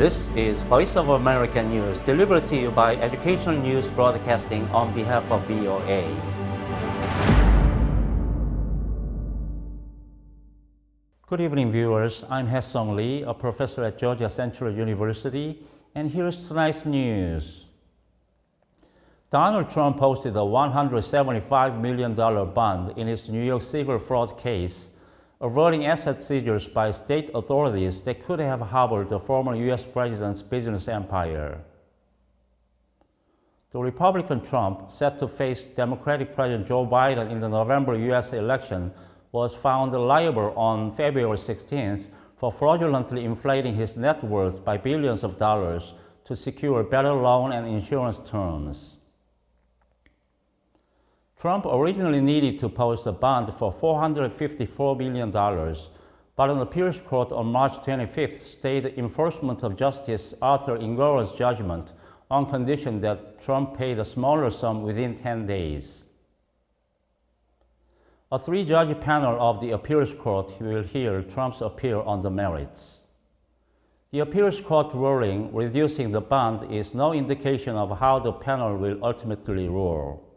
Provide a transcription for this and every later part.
This is Voice of America News, delivered to you by Educational News Broadcasting on behalf of VOA. Good evening, viewers. I'm Hae-Sung Lee, a professor at Georgia Central University, and here's tonight's news. Donald Trump posted a $175 million bond in his New York civil fraud case, averting asset seizures by state authorities that could have hobbled the former U.S. president's business empire. The Republican Trump, set to face Democratic President Joe Biden in the November U.S. election, was found liable on February 16th for fraudulently inflating his net worth by billions of dollars to secure better loan and insurance terms. Trump originally needed to post a bond for $454 million, but an appeals court on March 25th stayed enforcement of Justice Arthur Engoron's judgment on condition that Trump paid a smaller sum within 10 days. A three-judge panel of the appeals court will hear Trump's appeal on the merits. The appeals court ruling reducing the bond is no indication of how the panel will ultimately rule.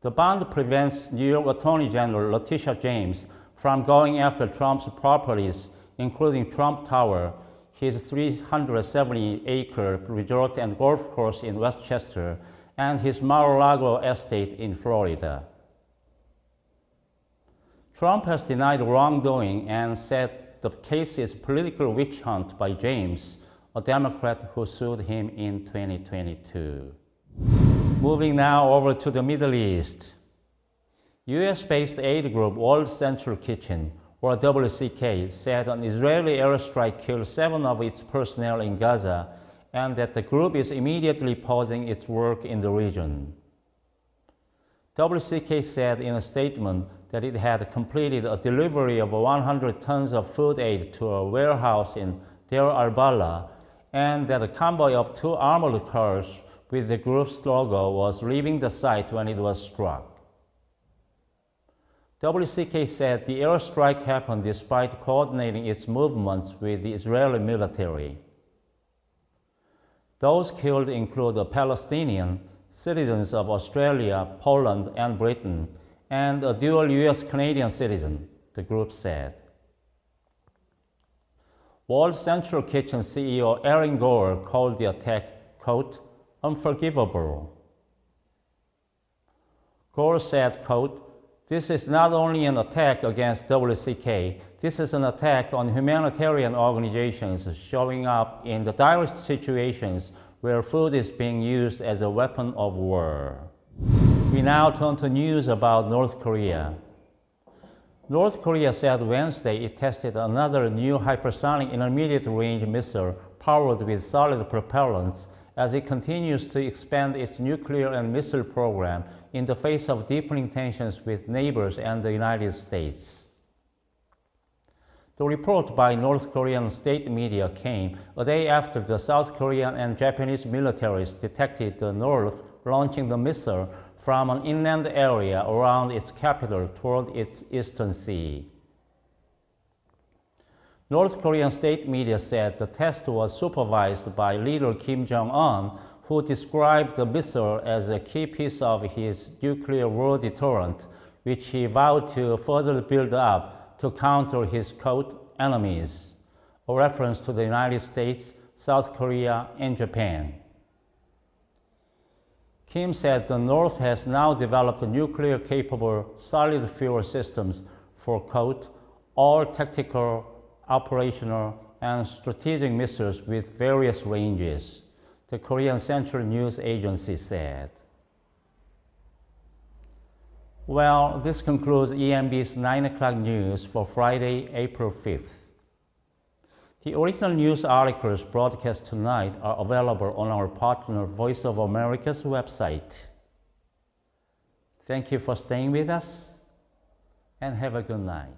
The bond prevents New York Attorney General Letitia James from going after Trump's properties, including Trump Tower, his 370-acre resort and golf course in Westchester, and his Mar-a-Lago estate in Florida. Trump has denied wrongdoing and said the case is a political witch hunt by James, a Democrat who sued him in 2022. Moving now over to the Middle East. US-based aid group World Central Kitchen, or WCK, said an Israeli airstrike killed 7 of its personnel in Gaza and that the group is immediately pausing its work in the region. WCK said in a statement that it had completed a delivery of 100 tons of food aid to a warehouse in Deir al-Balah and that a convoy of 2 armored cars with the group's logo was leaving the site when it was struck. WCK said the airstrike happened despite coordinating its movements with the Israeli military. Those killed include a Palestinian, citizens of Australia, Poland, and Britain, and a dual US-Canadian citizen, the group said. World Central Kitchen CEO Aaron Gore called the attack, quote, unforgivable. Gore said, quote, this is not only an attack against WCK, this is an attack on humanitarian organizations showing up in the direst situations where food is being used as a weapon of war. We now turn to news about North Korea. North Korea said Wednesday it tested another new hypersonic intermediate-range missile powered with solid propellants as it continues to expand its nuclear and missile program in the face of deepening tensions with neighbors and the United States. The report by North Korean state media came a day after the South Korean and Japanese militaries detected the North launching the missile from an inland area around its capital toward its eastern sea. North Korean state media said the test was supervised by leader Kim Jong-un, who described the missile as a key piece of his nuclear war deterrent, which he vowed to further build up to counter his, quote, enemies, a reference to the United States, South Korea, and Japan. Kim said the North has now developed nuclear-capable solid fuel systems for, quote, all tactical, operational, and strategic missiles with various ranges, the Korean Central News Agency said. Well, this concludes ENB's 9 o'clock news for Friday, April 5th. The original news articles broadcast tonight are available on our partner Voice of America's website. Thank you for staying with us, and have a good night.